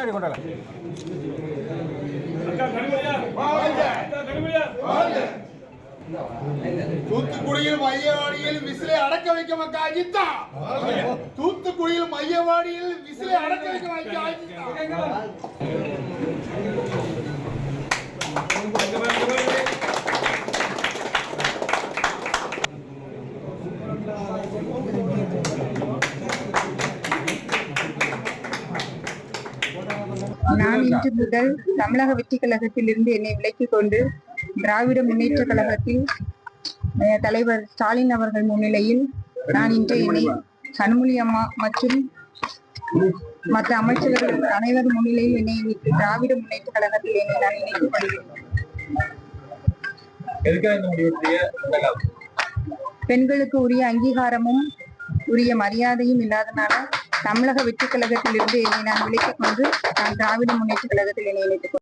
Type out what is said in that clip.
முன்னாடி கொண்டாட தூத்துக்குடியில் மையவாடியில் விசிலை அடக்க வைக்க மக்கா அஜித்தா. தூத்துக்குடியில் மையவாடியில் விசிலை அடக்க வைக்க மக்கா அஜித்தா. நான் இன்று முதல் தமிழக வெற்றி கழகத்தில் இருந்து என்னை விலக்கிக் கொண்டு திராவிட முன்னேற்ற கழகத்தில் தலைவர் ஸ்டாலின் அவர்கள் முன்னிலையில் நான் இன்று என்னை கனிமொழி அம்மா மற்றும் மற்ற அமைச்சர்கள் அனைவர் முன்னிலையில் என்னை திராவிட முன்னேற்ற கழகத்தில் என்னை நான் இணைத்துக் கொள்கிறேன். பெண்களுக்கு உரிய அங்கீகாரமும் உரிய மரியாதையும் இல்லாதனால தமிழக வெற்றி கழகத்தில் இருந்து என்னை நான் விலக்கிக் கொண்டு நான் திராவிட முன்னேற்ற கழகத்தில் என்னை இணைத்துக் கொண்டேன்.